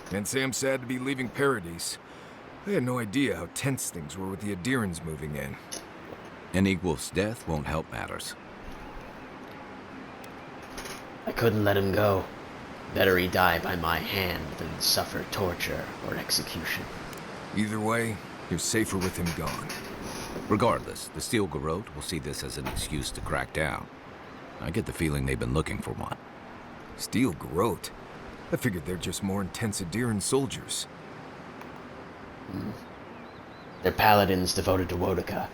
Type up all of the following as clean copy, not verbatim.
Can't say I'm sad to be leaving Paradise. I had no idea how tense things were with the Adirans moving in. Any wolf's death won't help matters. I couldn't let him go. Better he die by my hand than suffer torture or execution. Either way, you're safer with him gone. Regardless, the Steel Garrote will see this as an excuse to crack down. I get the feeling they've been looking for one. Steel Garrote? I figured they're just more intense Adiran soldiers. They're paladins devoted to Wodaka.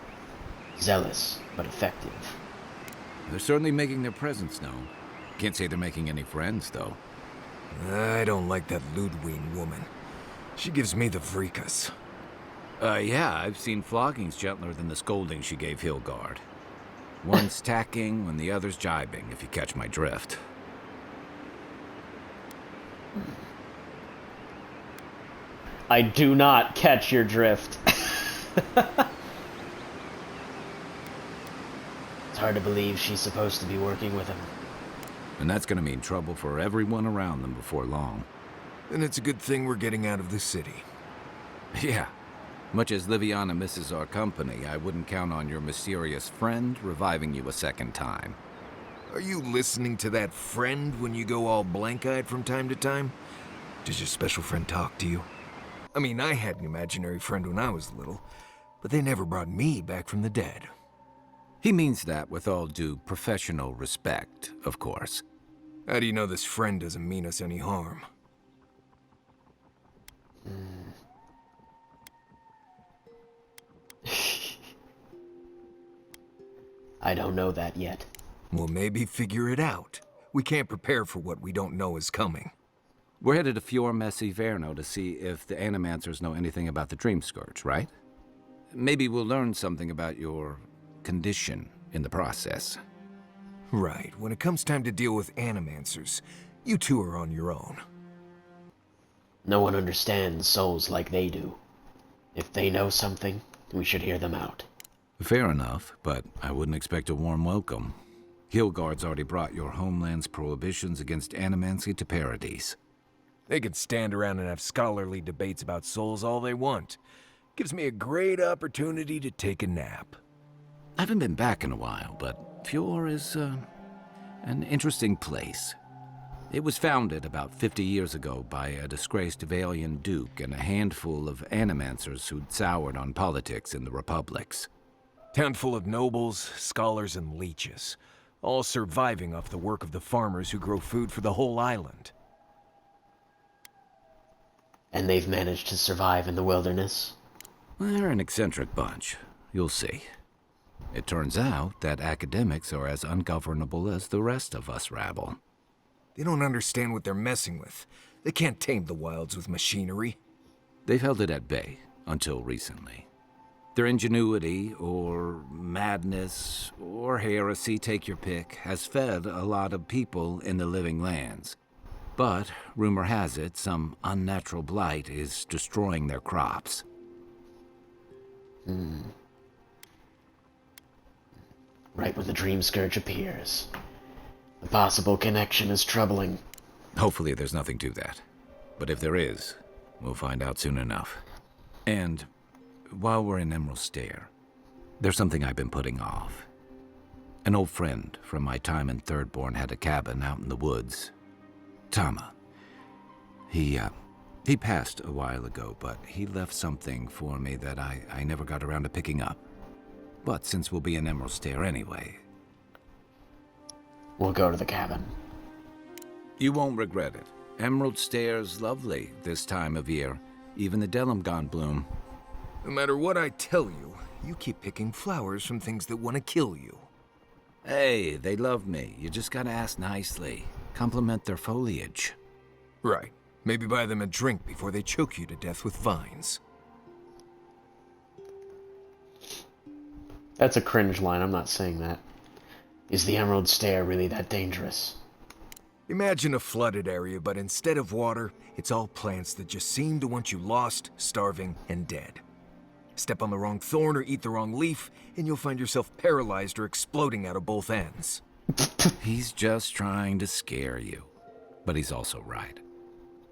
Zealous, but effective. They're certainly making their presence known. Can't say they're making any friends, though. I don't like that Ludwig woman. She gives me the freakus. Yeah, I've seen floggings gentler than the scolding she gave Hilgard. One's tacking when the other's jibing, if you catch my drift. I do not catch your drift. It's hard to believe she's supposed to be working with him. And that's gonna mean trouble for everyone around them before long. And it's a good thing we're getting out of the city. Yeah. Much as Liviana misses our company, I wouldn't count on your mysterious friend reviving you a second time. Are you listening to that friend when you go all blank-eyed from time to time? Does your special friend talk to you? I mean, I had an imaginary friend when I was little, but they never brought me back from the dead. He means that with all due professional respect, of course. How do you know this friend doesn't mean us any harm? I don't know that yet. Well, maybe figure it out. We can't prepare for what we don't know is coming. We're headed to Fior Messi Verno to see if the Animancers know anything about the Dream Scourge, right? Maybe we'll learn something about your condition in the process. Right. When it comes time to deal with Animancers, you two are on your own. No one understands souls like they do. If they know something, we should hear them out. Fair enough, but I wouldn't expect a warm welcome. Hilgard's already brought your homeland's prohibitions against animancy to Paradise. They can stand around and have scholarly debates about souls all they want. Gives me a great opportunity to take a nap. I haven't been back in a while, but Fior is, an interesting place. It was founded about 50 years ago by a disgraced Valian duke and a handful of animancers who'd soured on politics in the republics. Town full of nobles, scholars, and leeches, all surviving off the work of the farmers who grow food for the whole island. And they've managed to survive in the wilderness? They're an eccentric bunch. You'll see. It turns out that academics are as ungovernable as the rest of us rabble. They don't understand what they're messing with. They can't tame the wilds with machinery. They've held it at bay, until recently. Their ingenuity, or madness, or heresy, take your pick, has fed a lot of people in the living lands. But, rumor has it, some unnatural blight is destroying their crops. Right when the Dream Scourge appears. The possible connection is troubling. Hopefully there's nothing to that. But if there is, we'll find out soon enough. And while we're in Emerald Stair, there's something I've been putting off. An old friend from my time in Thirdborn had a cabin out in the woods. Tama. He passed a while ago, but he left something for me that I never got around to picking up. But since we'll be in Emerald Stair anyway... We'll go to the cabin. You won't regret it. Emerald Stair's lovely this time of year. Even the Delimgon bloom. No matter what I tell you, you keep picking flowers from things that want to kill you. Hey, they love me. You just gotta ask nicely. Compliment their foliage. Right. Maybe buy them a drink before they choke you to death with vines. That's a cringe line, I'm not saying that. Is the Emerald Stair really that dangerous? Imagine a flooded area, but instead of water, it's all plants that just seem to want you lost, starving, and dead. Step on the wrong thorn or eat the wrong leaf, and you'll find yourself paralyzed or exploding out of both ends. He's just trying to scare you. But he's also right.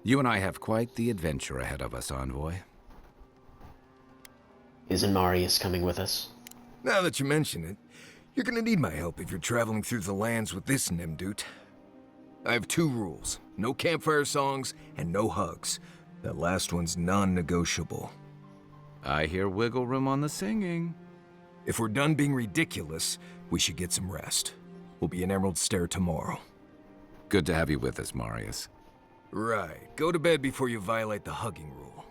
You and I have quite the adventure ahead of us, Envoy. Isn't Marius coming with us? Now that you mention it, you're gonna need my help if you're traveling through the lands with this Nimdude. I have 2 rules. No campfire songs and no hugs. That last one's non-negotiable. I hear wiggle room on the singing. If we're done being ridiculous, we should get some rest. We'll be in Emerald Stair tomorrow. Good to have you with us, Marius. Right. Go to bed before you violate the hugging rule.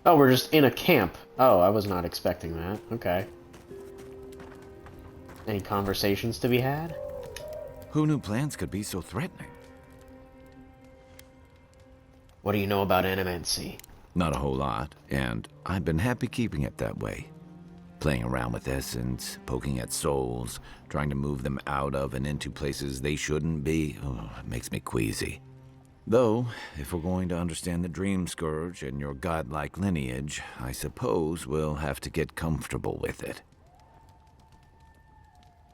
Oh, we're just in a camp. Oh, I was not expecting that. Okay. Any conversations to be had? Who knew plans could be so threatening? What do you know about animancy? Not a whole lot, and I've been happy keeping it that way. Playing around with essence, poking at souls, trying to move them out of and into places they shouldn't be, it makes me queasy. Though, if we're going to understand the Dream Scourge and your godlike lineage, I suppose we'll have to get comfortable with it.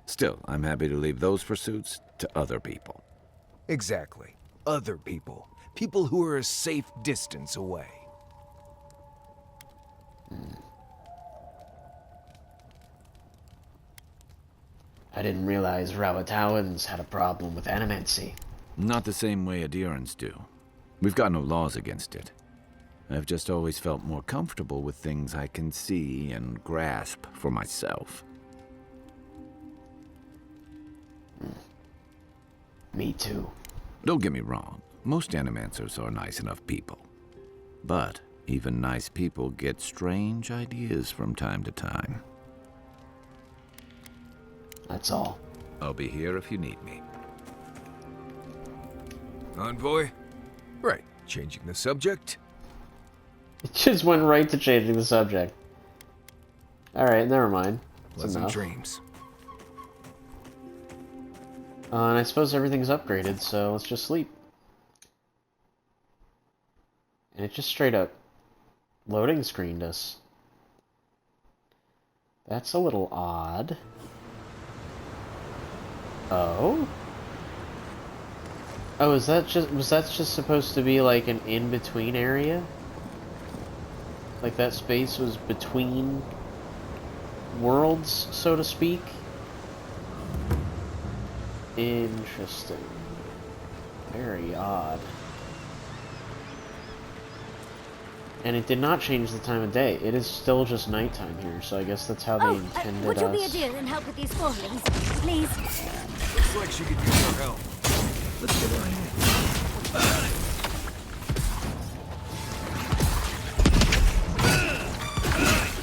Still, I'm happy to leave those pursuits to other people. Exactly. Other people. People who are a safe distance away. I didn't realize Rawatowans had a problem with animancy. Not the same way adherents do. We've got no laws against it. I've just always felt more comfortable with things I can see and grasp for myself. Me too. Don't get me wrong, most animancers are nice enough people. But even nice people get strange ideas from time to time. That's all. I'll be here if you need me. Envoy? Right. Changing the subject? It just went right to changing the subject. Alright, never mind. That's Pleasant enough. dreams. And I suppose everything's upgraded, so let's just sleep. And it just straight up loading screened us. That's a little odd. Oh? Oh, was that just supposed to be like an in-between area? Like that space was between worlds, so to speak? Interesting. Very odd. And it did not change the time of day. It is still just nighttime here, so I guess that's how they intended would you be a us. dear and help with these forelings, please? Looks like she could use our help. Let's get her in.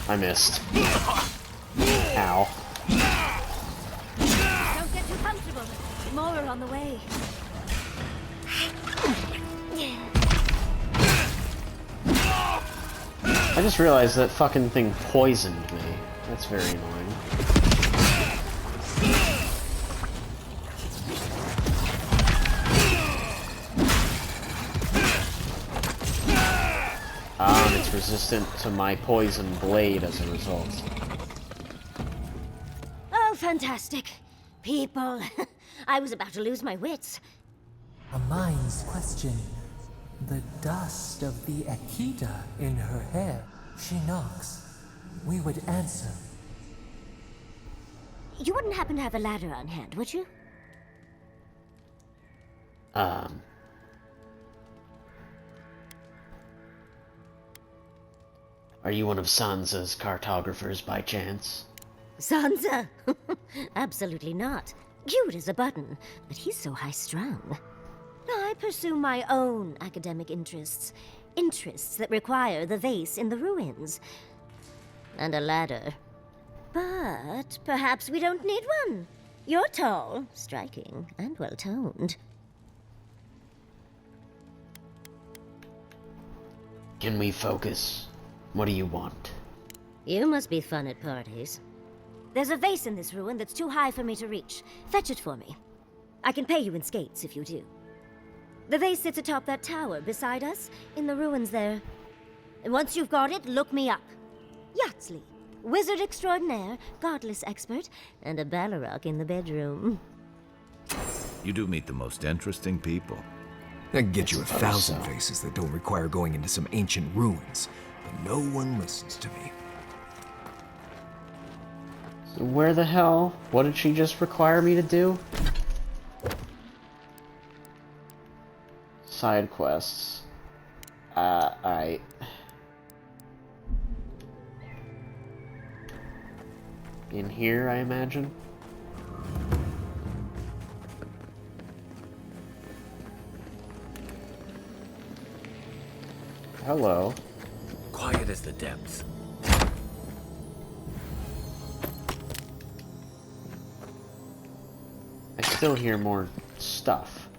I missed. Ow. Don't get too comfortable. More are on the way. I just realized that fucking thing poisoned me. That's very annoying. And it's resistant to my poison blade as a result. Oh, fantastic. People. I was about to lose my wits. A mind's question. The dust of the Akita in her hair. She knocks. We would answer. You wouldn't happen to have a ladder on hand, would you? Are you one of Sansa's cartographers by chance? Sansa? Absolutely not. Cute as a button, but he's so high-strung. I pursue my own academic interests. Interests that require the vase in the ruins. And a ladder. But perhaps we don't need one. You're tall, striking, and well-toned. Can we focus? What do you want? You must be fun at parties. There's a vase in this ruin that's too high for me to reach. Fetch it for me. I can pay you in skates if you do. The vase sits atop that tower beside us, in the ruins there. And once you've got it, look me up. Yatsley, wizard extraordinaire, godless expert, and a Balrog in the bedroom. You do meet the most interesting people. I can get you I 1,000 suppose so. faces that don't require going into some ancient ruins, but no one listens to me. So where the hell? What did she just require me to do? Side quests. Alright. In here, I imagine? Hello. Quiet as the depths. I still hear more stuff.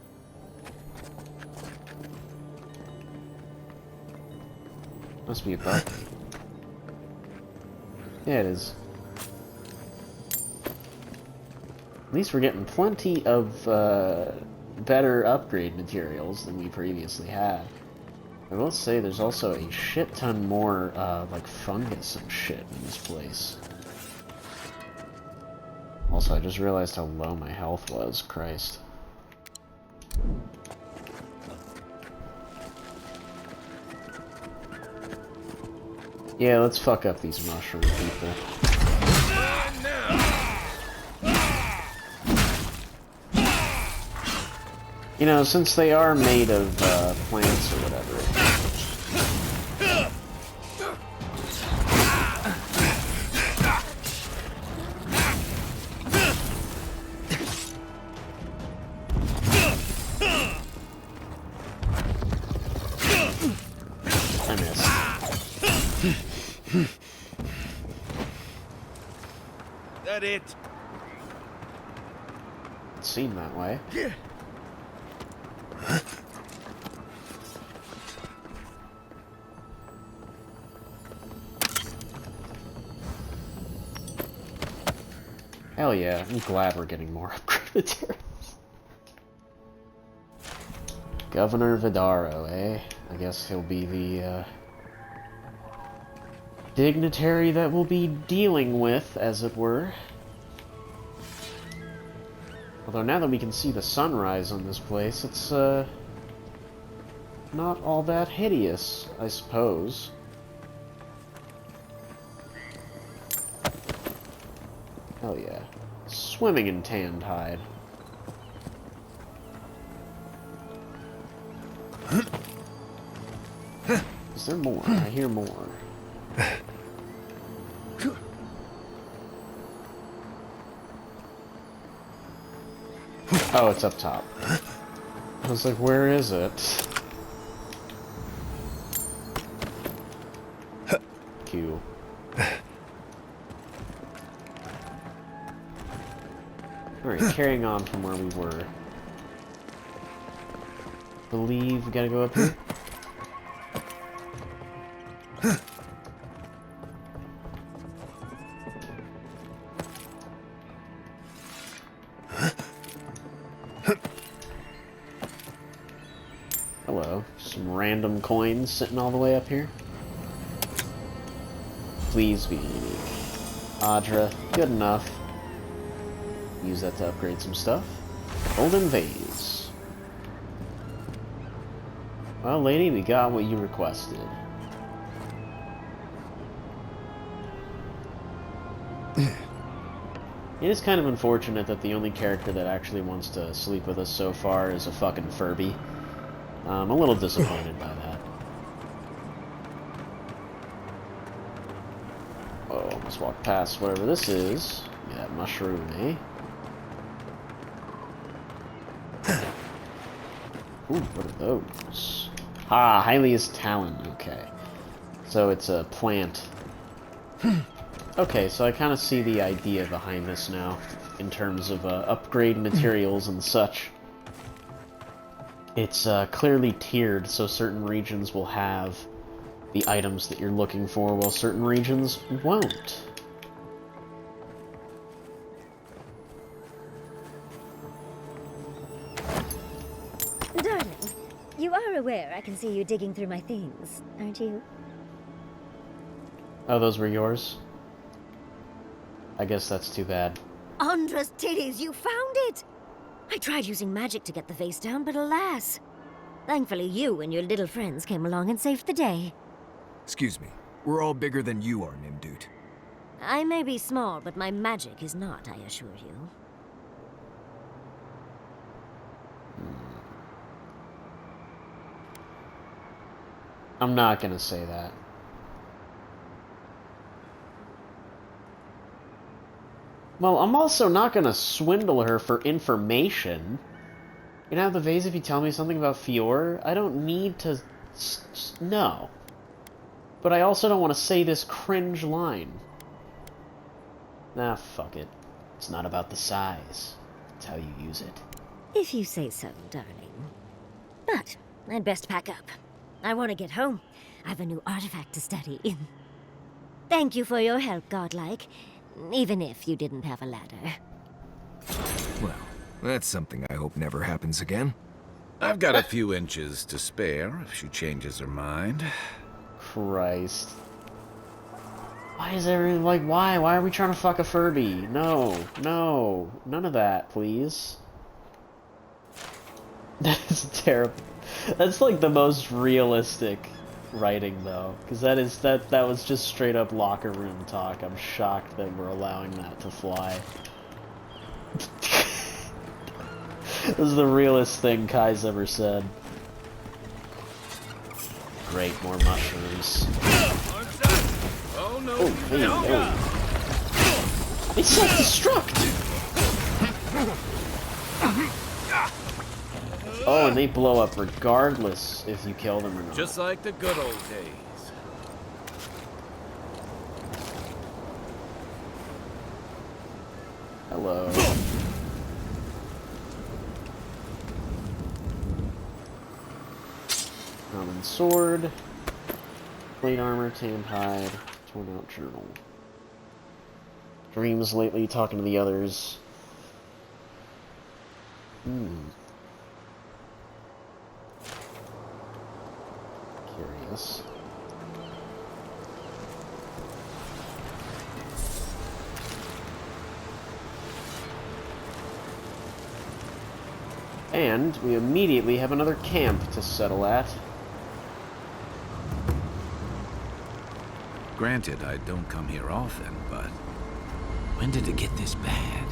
Must be a bug. Yeah, it is. At least we're getting plenty of better upgrade materials than we previously had. I will say there's also a shit ton more like fungus and shit in this place. Also, I just realized how low my health was. Christ. Yeah, let's fuck up these mushroom people. You know, since they are made of plants or whatever. I missed. That it? It seemed that way. Hell yeah, I'm glad we're getting more upgrade materials. Governor Vidaro, eh? I guess he'll be the dignitary that we'll be dealing with, as it were. Although now that we can see the sunrise on this place, it's not all that hideous, I suppose. Hell yeah. Swimming in tanned hide. Is there more? I hear more. Oh, it's up top. I was like, where is it? Q. Alright, carrying on from where we were. Believe we gotta go up here? Hello. Some random coins sitting all the way up here. Please be unique. Adra, good enough. Use that to upgrade some stuff. Golden vase. Well, lady, we got what you requested. It is kind of unfortunate that the only character that actually wants to sleep with us so far is a fucking Furby. I'm a little disappointed by that. Oh, almost walked past whatever this is. Yeah, that mushroom, eh? Ooh, what are those? Ah, Hylia's Talon, okay. So it's a plant. Okay, so I kind of see the idea behind this now, in terms of upgrade materials and such. It's clearly tiered, so certain regions will have the items that you're looking for, while certain regions won't. Darling, you are aware I can see you digging through my things, aren't you? Oh, those were yours? I guess that's too bad. Andra's titties, you found it! I tried using magic to get the vase down, but alas. Thankfully, you and your little friends came along and saved the day. Excuse me. We're all bigger than you are, Nimdude. I may be small, but my magic is not, I assure you. I'm not gonna say that. Well, I'm also not gonna swindle her for information. You can have the vase if you tell me something about Fior. I don't need to... No. But I also don't want to say this cringe line. Nah, fuck it. It's not about the size. It's how you use it. If you say so, darling. But I'd best pack up. I want to get home. I have a new artifact to study. Thank you for your help, Godlike. Even if you didn't have a ladder. Well, that's something I hope never happens again. I've got a few inches to spare if she changes her mind. Christ. Why is everyone like, why? Why are we trying to fuck a Furby? No, no, none of that, please. That's terrible. That's like the most realistic writing, though, because that was just straight up locker room talk. I'm shocked that we're allowing that to fly. This is the realest thing Kai's ever said. Great, more mushrooms. Oh no! Oh, hey, oh. They self-destruct! Oh, and they blow up regardless if you kill them or not. Just like the good old days. Hello. Common sword. Plate armor, tanned hide, torn out journal. Dreams lately, talking to the others. Curious. And we immediately have another camp to settle at. Granted, I don't come here often, but when did it get this bad?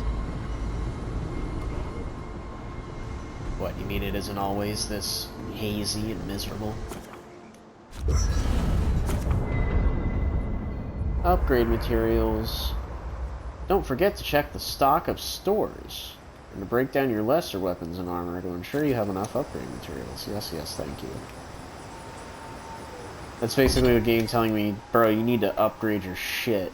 What, you mean it isn't always this hazy and miserable? Upgrade materials. Don't forget to check the stock of stores and to break down your lesser weapons and armor to ensure you have enough upgrade materials. Yes, yes, thank you. That's basically the game telling me, bro, you need to upgrade your shit.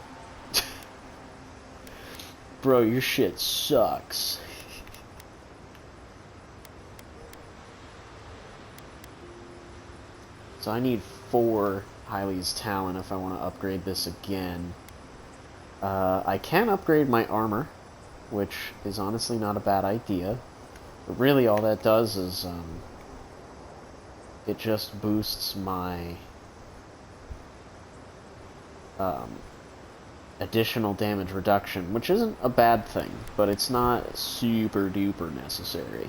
Bro, your shit sucks. So I need 4 Hylia's Talon if I want to upgrade this again. I can upgrade my armor, which is honestly not a bad idea. But really all that does is, it just boosts my additional damage reduction, which isn't a bad thing, but it's not super duper necessary.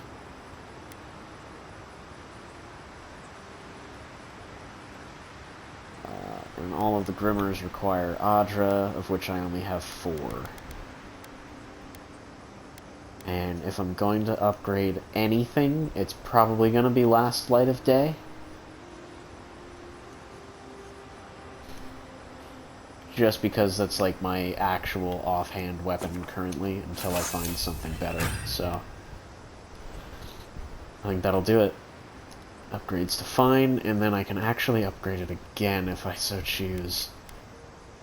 And all of the Grimmers require Adra, of which I only have 4. And if I'm going to upgrade anything, it's probably going to be Last Light of Day. Just because that's like my actual offhand weapon currently until I find something better, so I think that'll do it. Upgrades to fine, and then I can actually upgrade it again if I so choose.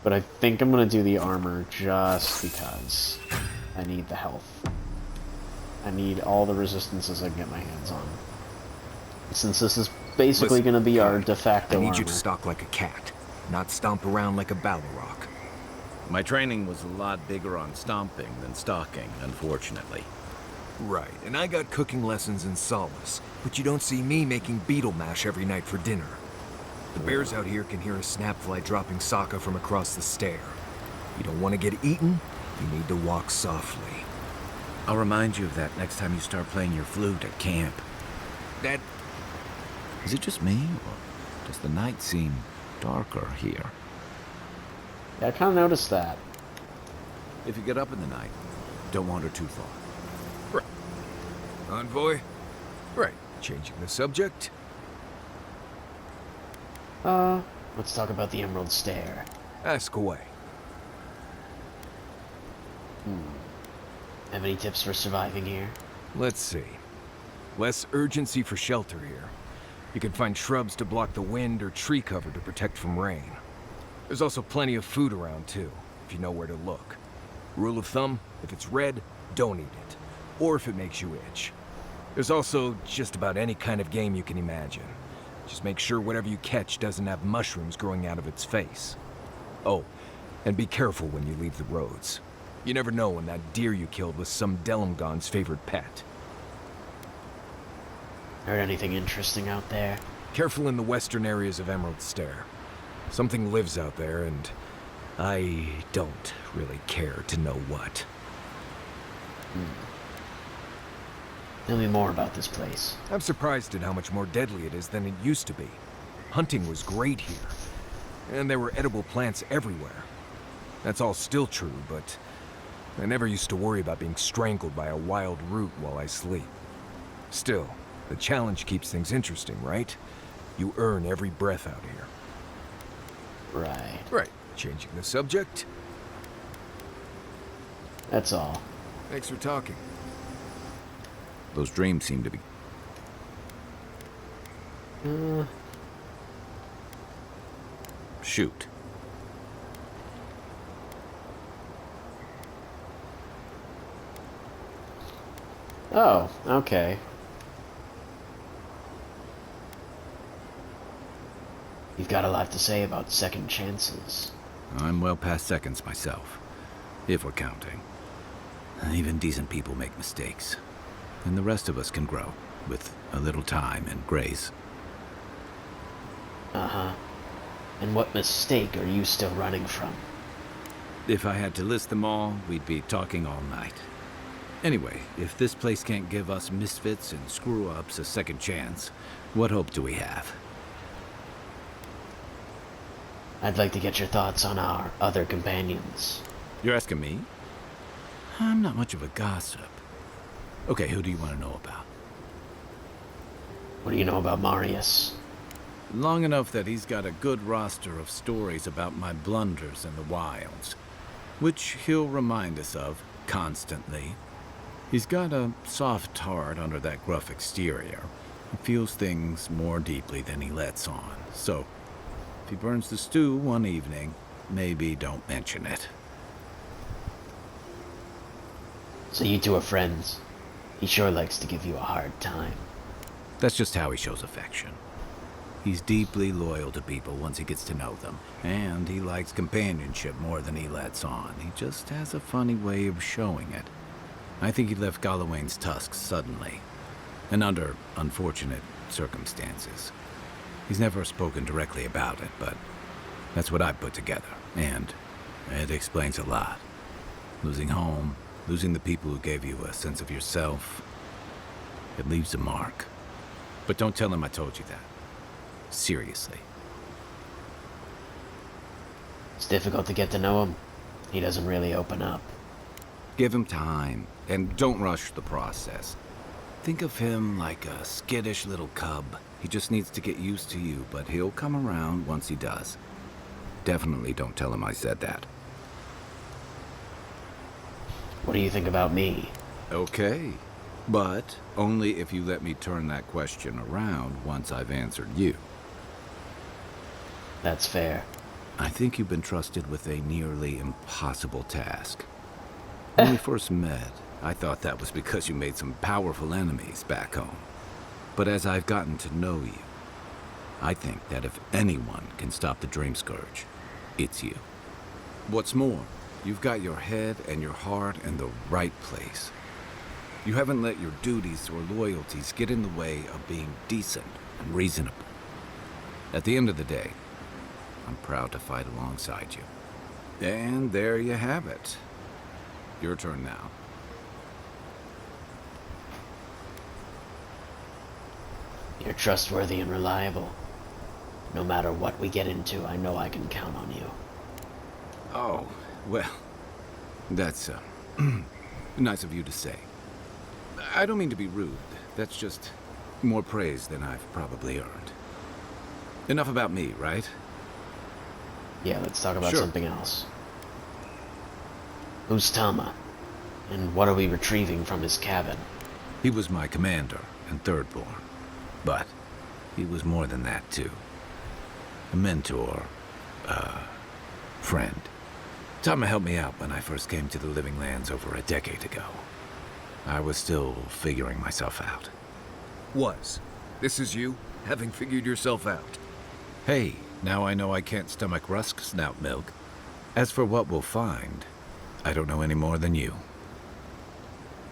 But I think I'm gonna do the armor just because I need the health. I need all the resistances I can get my hands on. Since this is basically Listen, gonna be our de facto I need armor. you to stalk like a cat, not stomp around like a Balrog. My training was a lot bigger on stomping than stalking, unfortunately. Right, and I got cooking lessons in Solace, but you don't see me making beetle mash every night for dinner. The bears out here can hear a snapfly dropping Sokka from across the stair. You don't want to get eaten, you need to walk softly. I'll remind you of that next time you start playing your flute at camp. That... Is it just me, or does the night seem darker here? Yeah, I kind of noticed that. If you get up in the night, don't wander too far. Right. Envoy? Right. Changing the subject? Let's talk about the Emerald Stair. Ask away. Have any tips for surviving here? Let's see. Less urgency for shelter here. You can find shrubs to block the wind or tree cover to protect from rain. There's also plenty of food around too, if you know where to look. Rule of thumb, if it's red, don't eat it. Or if it makes you itch. There's also just about any kind of game you can imagine. Just make sure whatever you catch doesn't have mushrooms growing out of its face. Oh, and be careful when you leave the roads. You never know when that deer you killed was some Delimgon's favorite pet. Heard anything interesting out there? Careful in the western areas of Emerald Stair. Something lives out there, and I don't really care to know what. Tell me more about this place. I'm surprised at how much more deadly it is than it used to be. Hunting was great here, and there were edible plants everywhere. That's all still true, but I never used to worry about being strangled by a wild root while I sleep. Still, the challenge keeps things interesting, right? You earn every breath out here. Right. Right. Changing the subject. That's all. Thanks for talking. Those dreams seem to be... Shoot. Oh, okay. You've got a lot to say about second chances. I'm well past seconds myself, if we're counting. Even decent people make mistakes, and the rest of us can grow, with a little time and grace. Uh-huh. And what mistake are you still running from? If I had to list them all, we'd be talking all night. Anyway, if this place can't give us misfits and screw-ups a second chance, what hope do we have? I'd like to get your thoughts on our other companions. You're asking me? I'm not much of a gossip. Okay, who do you want to know about? What do you know about Marius? Long enough that he's got a good roster of stories about my blunders in the wilds, which he'll remind us of constantly. He's got a soft heart under that gruff exterior. He feels things more deeply than he lets on, so if he burns the stew one evening, maybe don't mention it. So you two are friends. He sure likes to give you a hard time. That's just how he shows affection. He's deeply loyal to people once he gets to know them, and he likes companionship more than he lets on. He just has a funny way of showing it. I think he left Gallowayne's tusks suddenly, and under unfortunate circumstances. He's never spoken directly about it, but that's what I put together, and it explains a lot. Losing home, losing the people who gave you a sense of yourself, it leaves a mark. But don't tell him I told you that. Seriously. It's difficult to get to know him. He doesn't really open up. Give him time, and don't rush the process. Think of him like a skittish little cub. He just needs to get used to you, but he'll come around once he does. Definitely don't tell him I said that. What do you think about me? Okay, but only if you let me turn that question around once I've answered you. That's fair. I think you've been trusted with a nearly impossible task. When we first met, I thought that was because you made some powerful enemies back home. But as I've gotten to know you, I think that if anyone can stop the Dream Scourge, it's you. What's more, you've got your head and your heart in the right place. You haven't let your duties or loyalties get in the way of being decent and reasonable. At the end of the day, I'm proud to fight alongside you. And there you have it. Your turn now. You're trustworthy and reliable. No matter what we get into, I know I can count on you. Oh, well, that's nice of you to say. I don't mean to be rude. That's just more praise than I've probably earned. Enough about me, right? Yeah, let's talk about Sure. something else. Who's Tama? And what are we retrieving from his cabin? He was my commander and thirdborn. But he was more than that, too. A mentor, friend. Tama helped me out when I first came to the Living Lands over a decade ago. I was still figuring myself out. Was. This is you, having figured yourself out. Hey, now I know I can't stomach rusk snout milk. As for what we'll find, I don't know any more than you.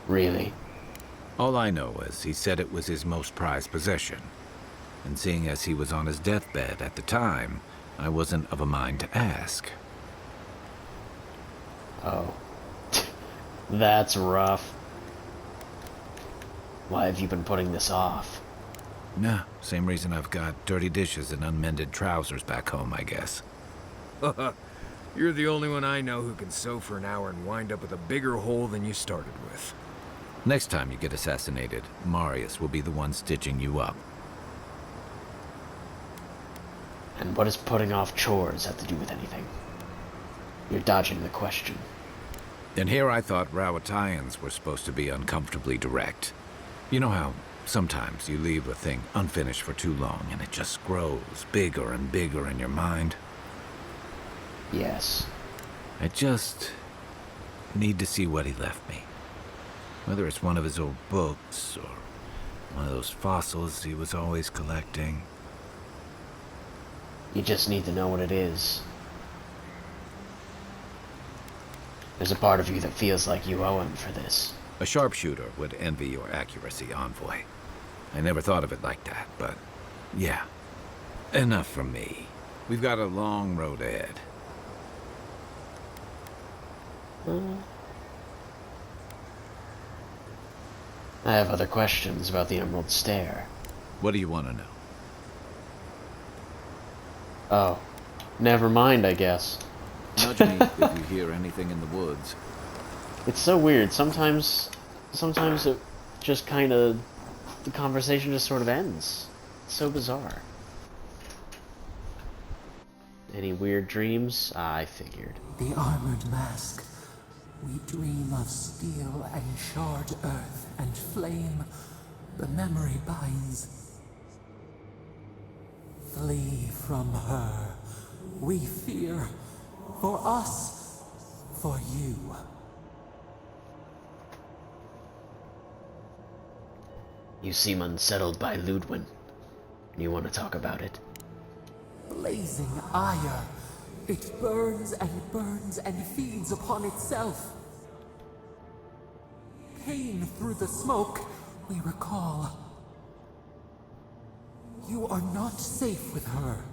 Really? All I know is he said it was his most prized possession. And seeing as he was on his deathbed at the time, I wasn't of a mind to ask. Oh. That's rough. Why have you been putting this off? Nah, same reason I've got dirty dishes and unmended trousers back home, I guess. You're the only one I know who can sew for an hour and wind up with a bigger hole than you started with. Next time you get assassinated, Marius will be the one stitching you up. And what does putting off chores have to do with anything? You're dodging the question. And here I thought Rawatayans were supposed to be uncomfortably direct. You know how sometimes you leave a thing unfinished for too long and it just grows bigger and bigger in your mind? Yes. I just need to see what he left me. Whether it's one of his old books or one of those fossils he was always collecting. You just need to know what it is. There's a part of you that feels like you owe him for this. A sharpshooter would envy your accuracy, Envoy. I never thought of it like that, but yeah. Enough from me. We've got a long road ahead. I have other questions about the Emerald Stair. What do you want to know? Oh. Never mind, I guess. Nudge me if you hear anything in the woods. It's so weird. Sometimes it just kind of... the conversation just sort of ends. It's so bizarre. Any weird dreams? I figured. The armored mask. We dream of steel and shard earth and flame. The memory binds. Flee from her. We fear. For us. For you. You seem unsettled by Ludwin. You want to talk about it? Blazing ire. It burns and feeds upon itself. Pain through the smoke, we recall. You are not safe with her.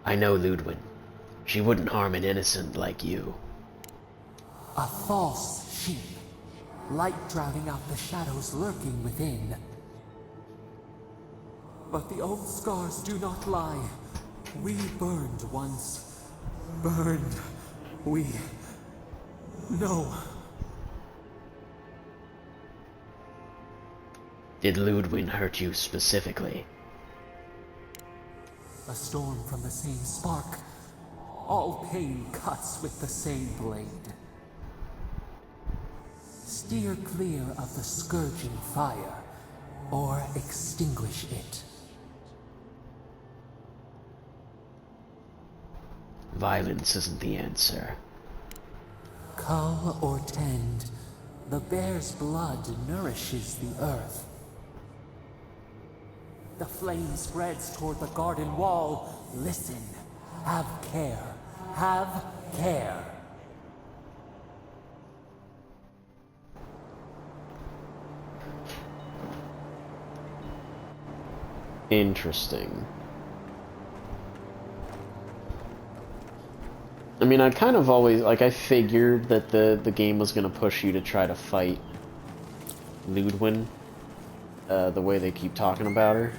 I know Ludwin. She wouldn't harm an innocent like you. A false sheep. Light drowning out the shadows lurking within. But the old scars do not lie. We burned once. Burned. We... know. Did Ludwin hurt you specifically? A storm from the same spark. All pain cuts with the same blade. Steer clear of the scourging fire, or extinguish it. Violence isn't the answer. Cull or tend, the bear's blood nourishes the earth. The flame spreads toward the garden wall. Listen. Have care. Have care. Interesting. I mean, I kind of always, like, I figured that the game was going to push you to try to fight Ludwin, the way they keep talking about her.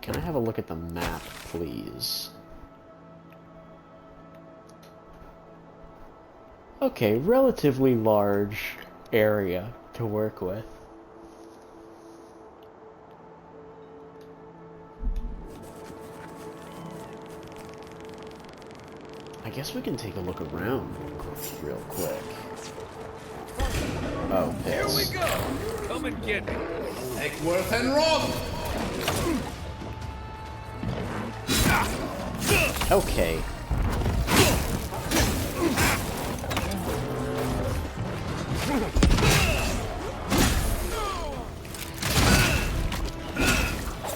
Can I have a look at the map, please? Okay, relatively large area to work with. I guess we can take a look around real quick. Oh, Here we piss. go! Come and get me. Eckworth and Rob! Okay.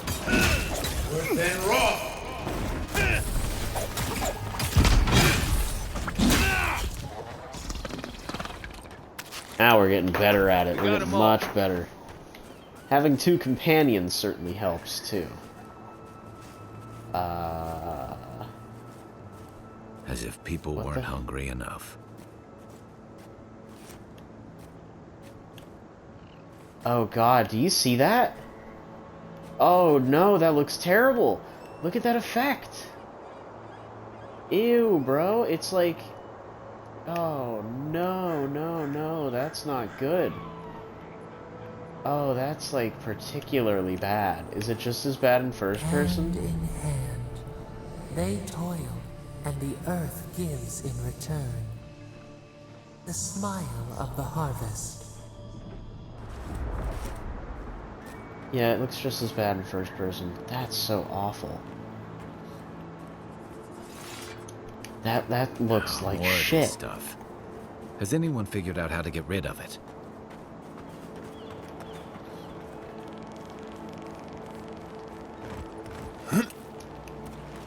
Eckworth and Rob! Now we're getting better at it. We're got getting 'em all. much better. Having two companions certainly helps too. As if people What weren't the- hungry enough. Oh god, do you see that? Oh no, that looks terrible. Look at that effect. Ew, bro. It's like... Oh, no, that's not good. Oh, that's like particularly bad. Is it just as bad in first person? Hand in hand, they toil, and the earth gives in return. The smile of the harvest. Yeah, it looks just as bad in first person. That's so awful. That looks like More of this shit. stuff. Has anyone figured out how to get rid of it?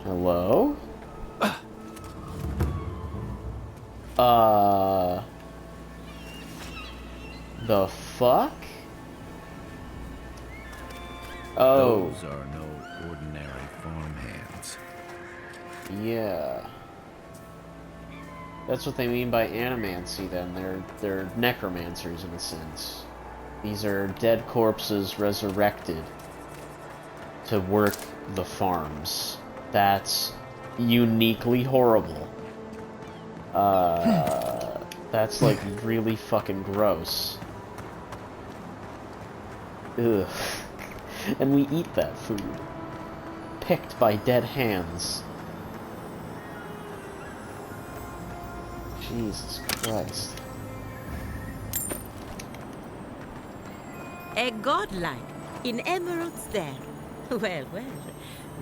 Hello? The fuck? Oh, Those are no ordinary farmhands. yeah. That's what they mean by animancy then. They're necromancers in a sense. These are dead corpses resurrected to work the farms. That's uniquely horrible. That's like really fucking gross. Ugh. And we eat that food. Picked by dead hands. Jesus Christ. A godlike in Emerald Stair. Well,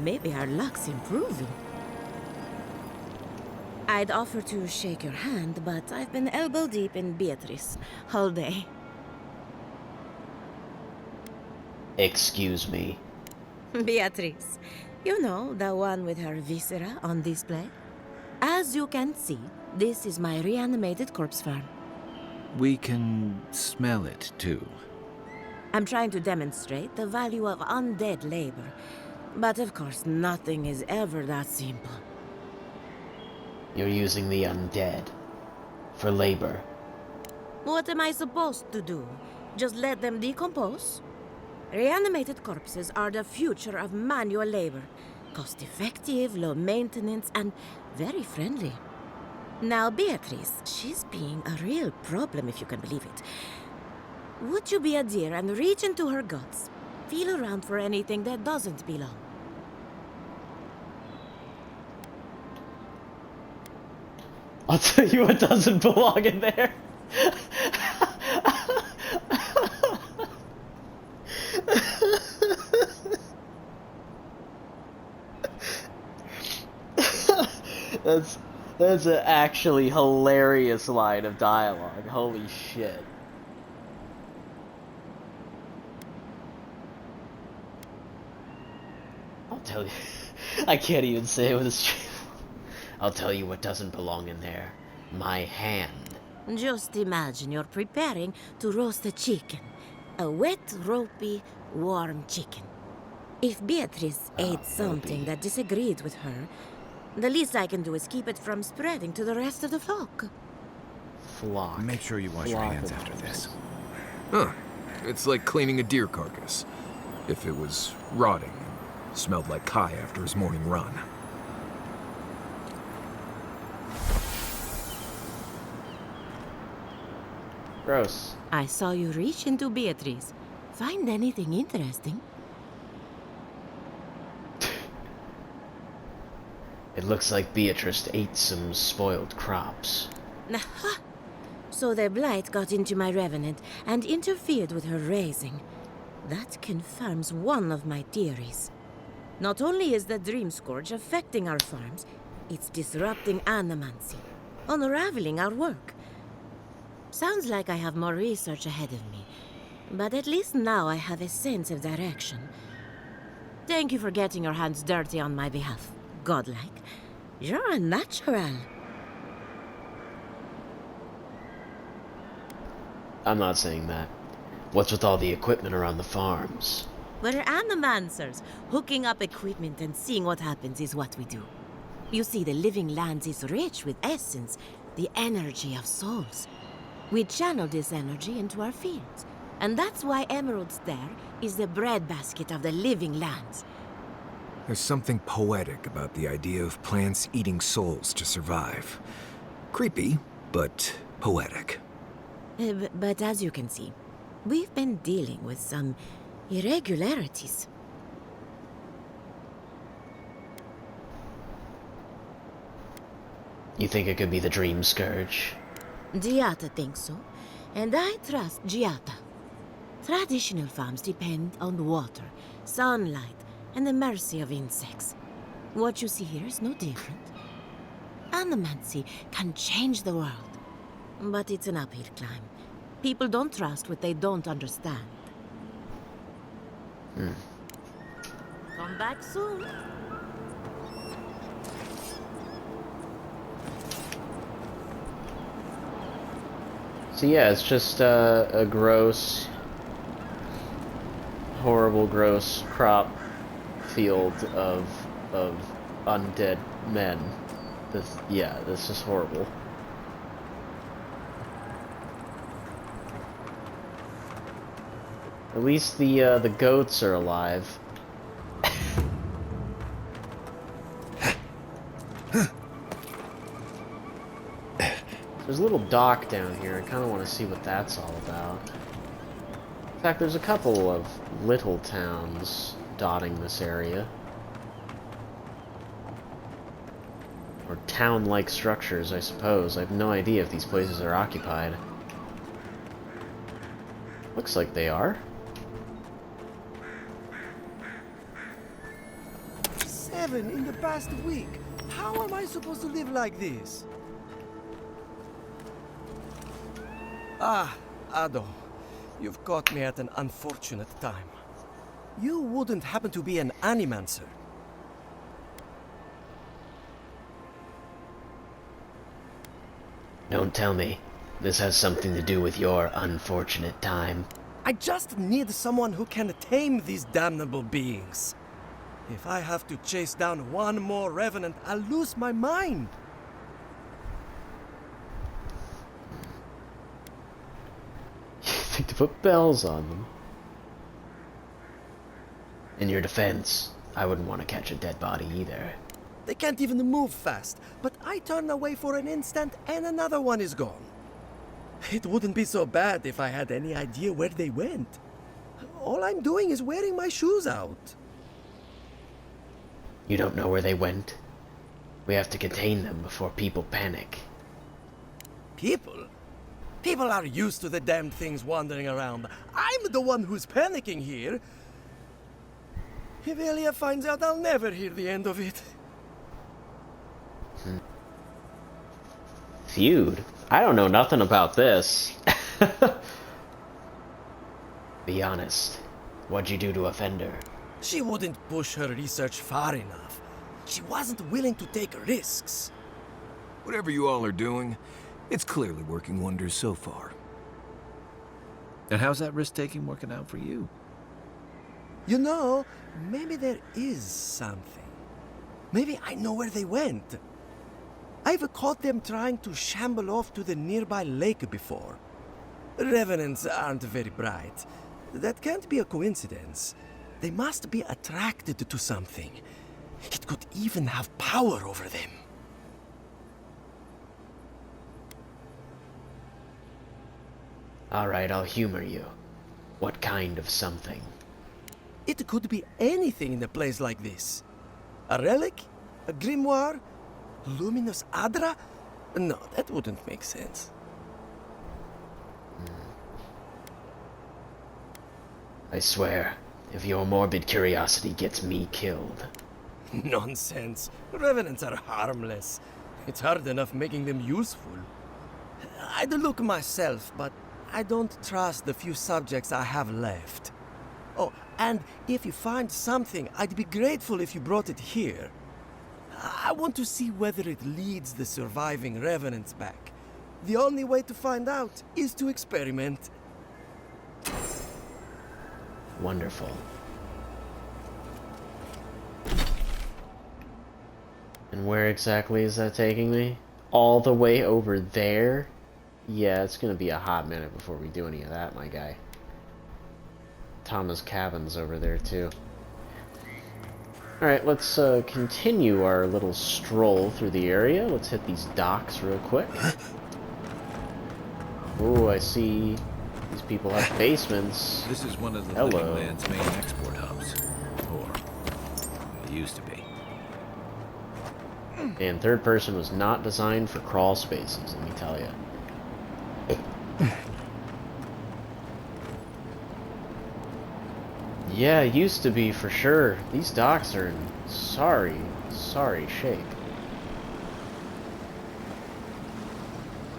maybe our luck's improving. I'd offer to shake your hand, but I've been elbow deep in Beatrice all day. Excuse me. Beatrice, you know, the one with her viscera on display? As you can see, this is my reanimated corpse farm. We can smell it, too. I'm trying to demonstrate the value of undead labor. But of course, nothing is ever that simple. You're using the undead for labor. What am I supposed to do? Just let them decompose? Reanimated corpses are the future of manual labor. Cost-effective, low maintenance, and very friendly. Now, Beatrice, she's being a real problem, if you can believe it. Would you be a dear and reach into her guts? Feel around for anything that doesn't belong. I'll tell you what doesn't belong in there. That's an actually hilarious line of dialogue. Holy shit. I'll tell you. I can't even say it with a straight. I'll tell you what doesn't belong in there. My hand. Just imagine you're preparing to roast a chicken. A wet, ropey, warm chicken. If Beatrice ate something that disagreed with her, the least I can do is keep it from spreading to the rest of the flock. Flock. Make sure you wash your Flock hands of after this. Huh. It's like cleaning a deer carcass. If it was rotting and smelled like Kai after his morning run. Gross. I saw you reach into Beatrice. Find anything interesting? It looks like Beatrice ate some spoiled crops. Aha! So their blight got into my revenant and interfered with her raising. That confirms one of my theories. Not only is the Dream Scourge affecting our farms, it's disrupting animancy, unraveling our work. Sounds like I have more research ahead of me, but at least now I have a sense of direction. Thank you for getting your hands dirty on my behalf, godlike. You're a natural. I'm not saying that. What's with all the equipment around the farms? We're animancers. Hooking up equipment and seeing what happens is what we do. You see, the living lands is rich with essence, the energy of souls. We channel this energy into our fields, and that's why Emerald Stair is the breadbasket of the living lands. There's something poetic about the idea of plants eating souls to survive. Creepy, but poetic. But as you can see, we've been dealing with some irregularities. You think it could be the Dream Scourge? Giata thinks so, and I trust Giata. Traditional farms depend on water, sunlight, and the mercy of insects. What you see here is no different. Animancy can change the world, but it's an uphill climb. People don't trust what they don't understand. Come back soon. So yeah, it's just a gross, horrible, gross crop field of undead men. This is horrible. At least the goats are alive. There's a little dock down here. I kind of want to see what that's all about. In fact, there's a couple of little towns dotting this area. Or town-like structures, I suppose. I have no idea if these places are occupied. Looks like they are. 7 in the past week. How am I supposed to live like this? Ah, Ado. You've caught me at an unfortunate time. You wouldn't happen to be an animancer? Don't tell me. This has something to do with your unfortunate time. I just need someone who can tame these damnable beings. If I have to chase down one more revenant, I'll lose my mind. You think to put bells on them? In your defense, I wouldn't want to catch a dead body either. They can't even move fast, but I turn away for an instant and another one is gone. It wouldn't be so bad if I had any idea where they went. All I'm doing is wearing my shoes out. You don't know where they went? We have to contain them before people panic. People? People are used to the damn things wandering around. I'm the one who's panicking here. If Elia finds out, I'll never hear the end of it. Feud? I don't know nothing about this. Be honest. What'd you do to offend her? She wouldn't push her research far enough. She wasn't willing to take risks. Whatever you all are doing, it's clearly working wonders so far. And how's that risk-taking working out for you? You know, maybe there is something. Maybe I know where they went. I've caught them trying to shamble off to the nearby lake before. Revenants aren't very bright. That can't be a coincidence. They must be attracted to something. It could even have power over them. All right, I'll humor you. What kind of something? It could be anything in a place like this. A relic? A grimoire? Luminous Adra? No, that wouldn't make sense. I swear, if your morbid curiosity gets me killed. Nonsense. Revenants are harmless. It's hard enough making them useful. I'd look myself, but I don't trust the few subjects I have left. Oh, and if you find something, I'd be grateful if you brought it here. I want to see whether it leads the surviving revenants back. The only way to find out is to experiment. Wonderful. And where exactly is that taking me? All the way over there? Yeah, it's gonna be a hot minute before we do any of that, my guy. Thomas' cabin's over there, too. Alright, let's continue our little stroll through the area. Let's hit these docks real quick. Oh, I see these people have basements. This is one of the Hello. living land's main export hubs. Or, it used to be. And third person was not designed for crawl spaces, let me tell you. Yeah, it used to be for sure. These docks are in sorry shape.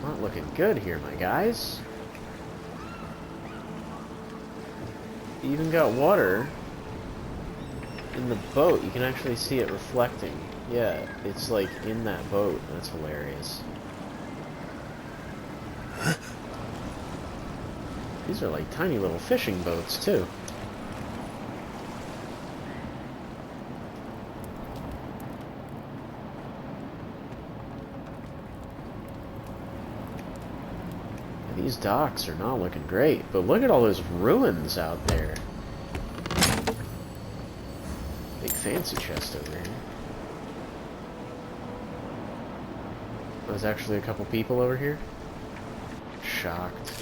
Not looking good here, my guys. You even got water in the boat. You can actually see it reflecting. Yeah, it's like in that boat. That's hilarious. These are like tiny little fishing boats, too. These docks are not looking great, but look at all those ruins out there. Big fancy chest over here. There's actually a couple people over here. Shocked.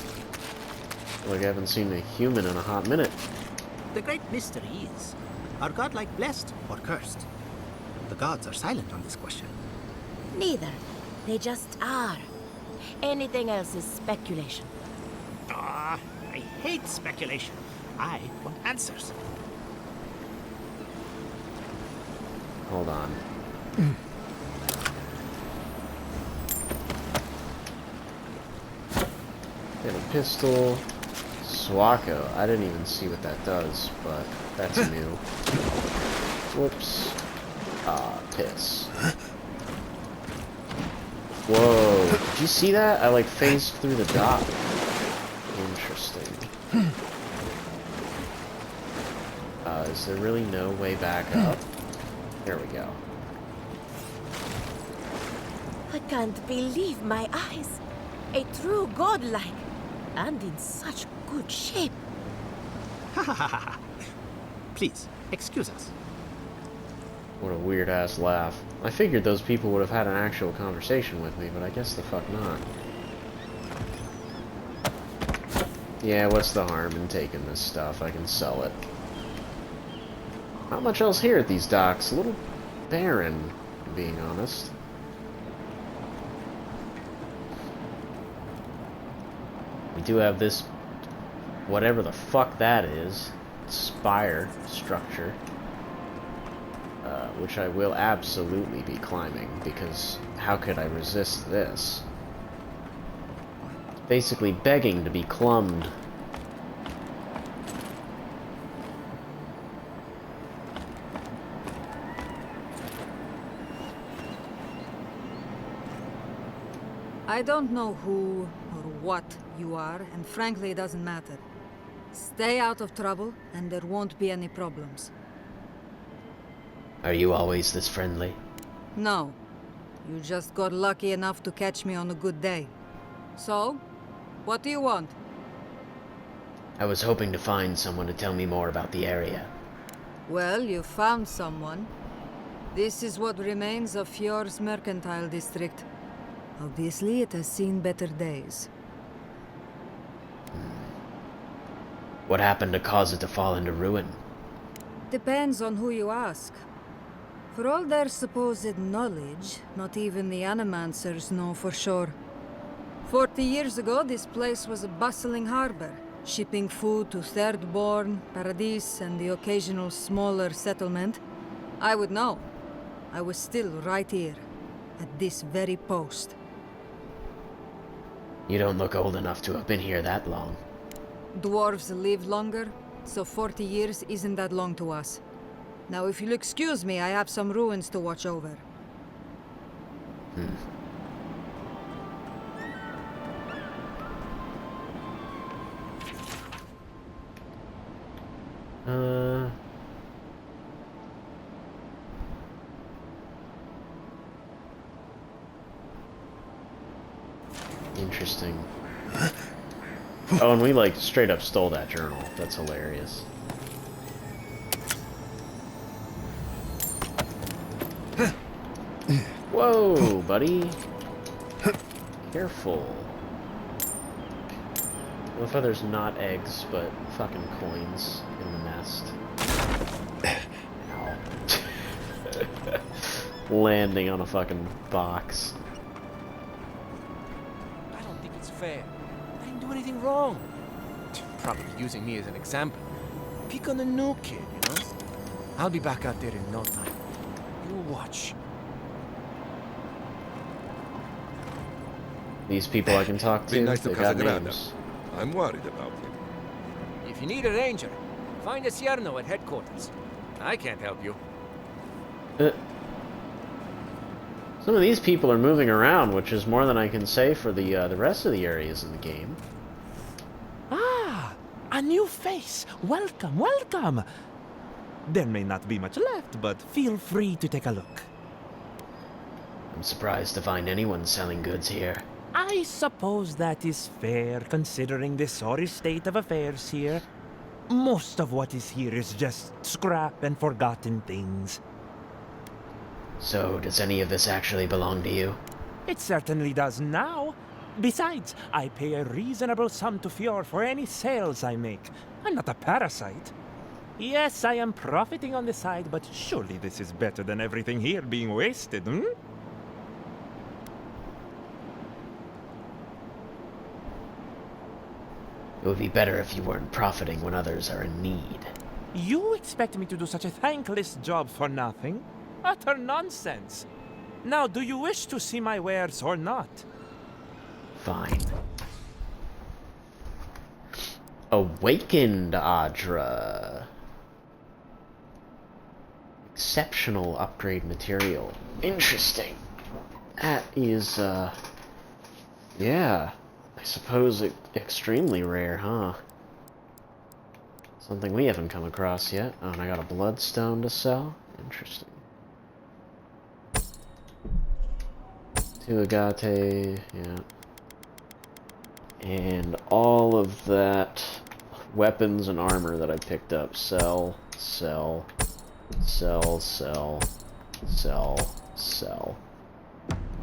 Like I haven't seen a human in a hot minute. The great mystery is, are godlike blessed or cursed? The gods are silent on this question. Neither. They just are. Anything else is speculation. Ah, I hate speculation. I want answers. Hold on. Get a pistol. Swako. I didn't even see what that does, but that's new. Whoops. Ah, piss. Whoa, did you see that? I like phased through the dock. Interesting. Is there really no way back up? There we go. I can't believe my eyes. A true godlike, and in such good shape. Ha ha ha ha. Please, excuse us. What a weird ass laugh. I figured those people would have had an actual conversation with me, but I guess the fuck not. Yeah, what's the harm in taking this stuff? I can sell it. Not much else here at these docks. A little barren, being honest. We do have this, whatever the fuck that is, spire structure, which I will absolutely be climbing, because how could I resist this? It's basically begging to be clumbed. I don't know who or what you are, and frankly it doesn't matter. Stay out of trouble, and there won't be any problems. Are you always this friendly? No. You just got lucky enough to catch me on a good day. So, what do you want? I was hoping to find someone to tell me more about the area. Well, you found someone. This is what remains of Fjord's mercantile district. Obviously, it has seen better days. What happened to cause it to fall into ruin? Depends on who you ask. For all their supposed knowledge, not even the animancers know for sure. 40 years ago, this place was a bustling harbor, shipping food to Thirdborn, Paradis, and the occasional smaller settlement. I would know. I was still right here, at this very post. You don't look old enough to have been here that long. Dwarves live longer, so 40 years isn't that long to us. Now, if you'll excuse me, I have some ruins to watch over. Interesting. Oh, and we like straight up stole that journal. That's hilarious. Whoa, buddy. Careful. I love how there's not eggs, but fucking coins in the nest. Ow. Landing on a fucking box. I don't think it's fair. I didn't do anything wrong. Probably using me as an example. Pick on the new kid, you know? I'll be back out there in no time. You watch. These people I can talk to, Be nice to they got Casagrande. names. I'm worried about him. If you need a ranger, find a Cierno at headquarters. I can't help you. Some of these people are moving around, which is more than I can say for the rest of the areas in the game. Ah, a new face. Welcome, welcome. There may not be much left, but feel free to take a look. I'm surprised to find anyone selling goods here. I suppose that is fair, considering the sorry state of affairs here. Most of what is here is just scrap and forgotten things. So, does any of this actually belong to you? It certainly does now. Besides, I pay a reasonable sum to Fjord for any sales I make. I'm not a parasite. Yes, I am profiting on the side, but surely this is better than everything here being wasted, hmm? It would be better if you weren't profiting when others are in need. You expect me to do such a thankless job for nothing? Utter nonsense. Now, do you wish to see my wares or not? Fine. Awakened Audra. Exceptional upgrade material. Interesting. That is, yeah. I suppose extremely rare, huh? Something we haven't come across yet. Oh, and I got a bloodstone to sell. Interesting. 2 agate, yeah. And all of that weapons and armor that I picked up. Sell, sell, sell, sell, sell, sell.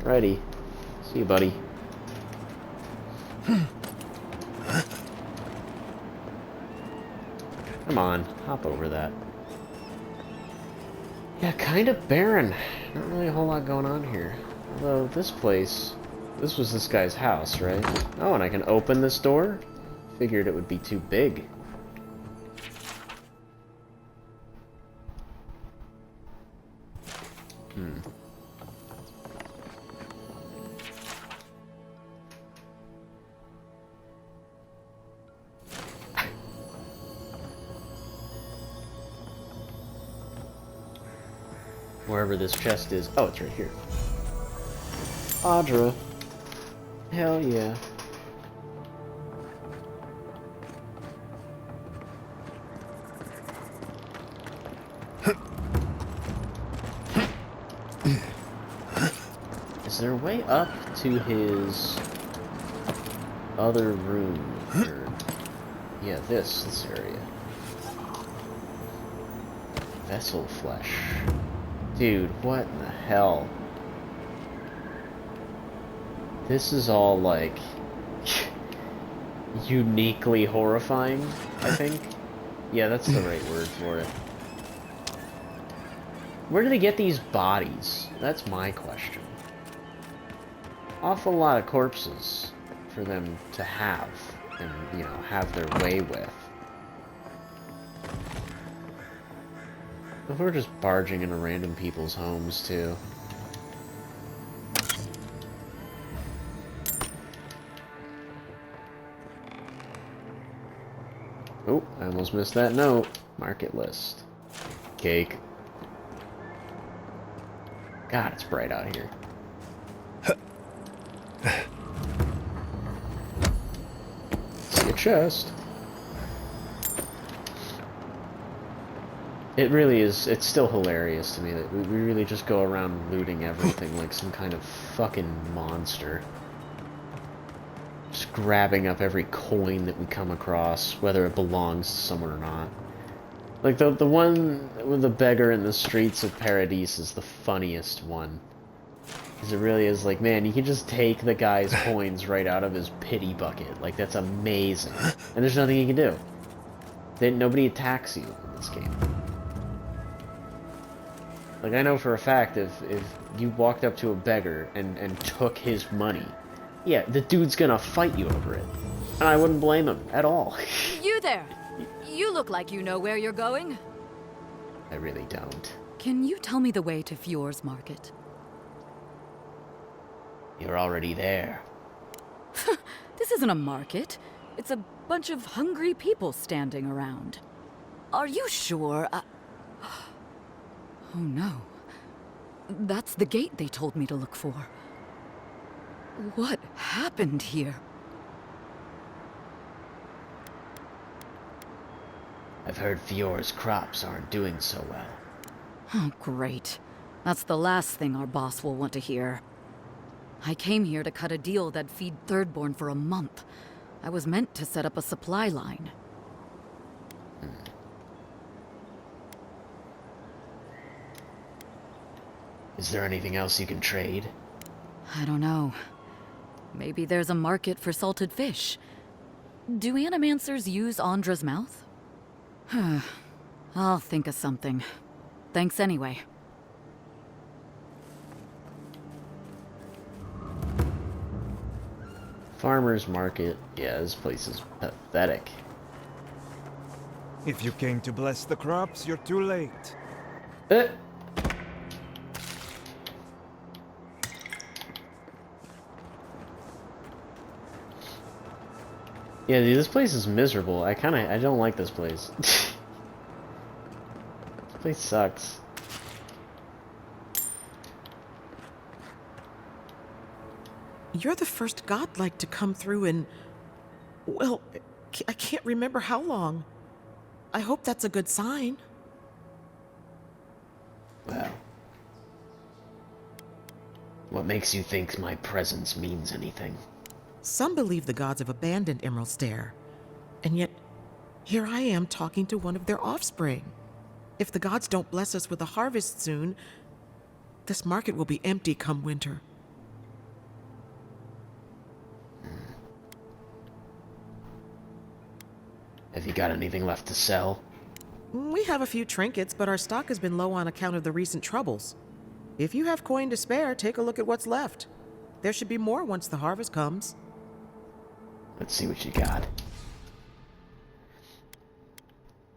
Righty. See you, buddy. Come on, hop over that. Yeah, kind of barren. Not really a whole lot going on here. Although, this place... This was this guy's house, right? Oh, and I can open this door? Figured it would be too big. Wherever this chest is. Oh, it's right here. Audra. Hell yeah. Is there a way up to his other room? Or... yeah, this area. Vessel flesh. Dude, what in the hell? This is all, like, uniquely horrifying, I think. Yeah, that's the right word for it. Where do they get these bodies? That's my question. Awful lot of corpses for them to have, and, you know, have their way with. If we're just barging into random people's homes, too. Oh, I almost missed that note. Market list. Cake. God, it's bright out here. See a chest. It really is, it's still hilarious to me that we really just go around looting everything like some kind of fucking monster. Just grabbing up every coin that we come across, whether it belongs to someone or not. Like, the one with the beggar in the streets of Paradise is the funniest one. Because it really is like, man, you can just take the guy's coins right out of his pity bucket. Like, that's amazing. And there's nothing you can do. Nobody attacks you in this game. Like, I know for a fact if you walked up to a beggar and took his money, yeah, the dude's gonna fight you over it. And I wouldn't blame him at all. You there! You look like you know where you're going. I really don't. Can you tell me the way to Fjord's market? You're already there. This isn't a market. It's a bunch of hungry people standing around. Are you sure? Oh no. That's the gate they told me to look for. What happened here? I've heard Fjord's crops aren't doing so well. Oh, great. That's the last thing our boss will want to hear. I came here to cut a deal that'd feed Thirdborn for a month. I was meant to set up a supply line. Is there anything else you can trade? I don't know. Maybe there's a market for salted fish. Do animancers use Andra's mouth? I'll think of something. Thanks anyway. Farmer's market. Yeah, this place is pathetic. If you came to bless the crops, you're too late. Yeah, dude, this place is miserable. I don't like this place. This place sucks. You're the first godlike to come through in... well, I can't remember how long. I hope that's a good sign. Well, what makes you think my presence means anything? Some believe the gods have abandoned Emerald Stair, and yet here I am talking to one of their offspring. If the gods don't bless us with a harvest soon, this market will be empty come winter. Have you got anything left to sell? We have a few trinkets, but our stock has been low on account of the recent troubles. If you have coin to spare, take a look at what's left. There should be more once the harvest comes. Let's see what you got.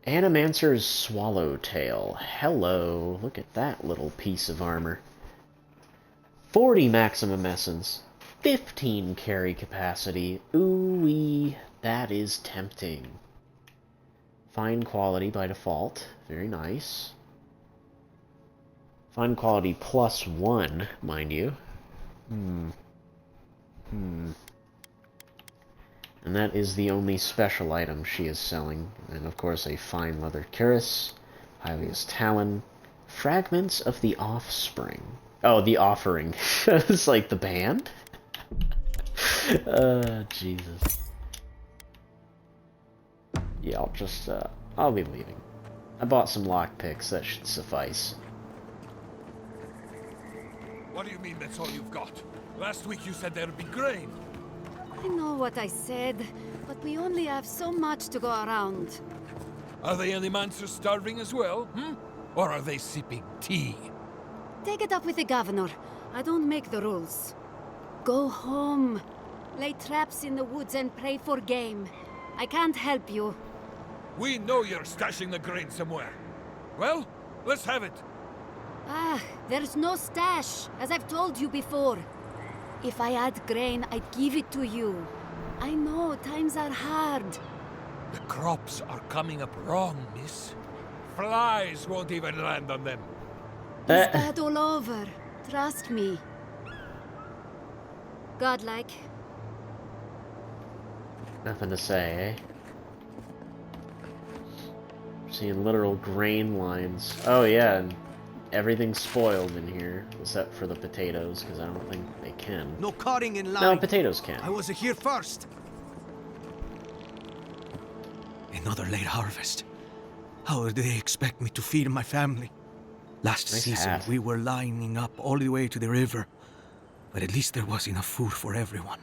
Animancer's Swallowtail. Hello. Look at that little piece of armor. 40 maximum essence. 15 carry capacity. Ooh-wee. That is tempting. Fine quality by default. Very nice. Fine quality +1, mind you. And that is the only special item she is selling. And of course a fine leather cuirass, Hylia's talon, fragments of the offspring. Oh, the offering. It's like the band? Jesus. Yeah, I'll be leaving. I bought some lockpicks, that should suffice. What do you mean that's all you've got? Last week you said there'd be grain. I know what I said, but we only have so much to go around. Are the animancers starving as well, Or are they sipping tea? Take it up with the governor. I don't make the rules. Go home. Lay traps in the woods and pray for game. I can't help you. We know you're stashing the grain somewhere. Well, let's have it. Ah, there's no stash, as I've told you before. If I had grain, I'd give it to you. I know, times are hard. The crops are coming up wrong, miss. Flies won't even land on them. It's bad all over. Trust me. Godlike. Nothing to say, eh? Seeing literal grain lines. Oh yeah, and everything's spoiled in here, except for the potatoes, because I don't think they can. No cutting in line. No, potatoes can. I was here first. Another late harvest. How do they expect me to feed my family? Last Nice season, hat. we were lining up all the way to the river. But at least there was enough food for everyone.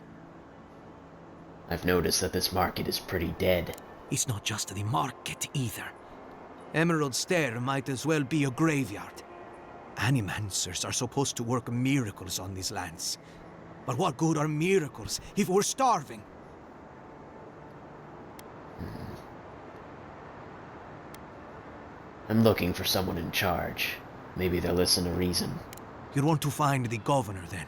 I've noticed that this market is pretty dead. It's not just the market either. Emerald Stair might as well be a graveyard. Animancers are supposed to work miracles on these lands. But what good are miracles if we're starving? I'm looking for someone in charge. Maybe they'll listen to reason. You want to find the governor, then?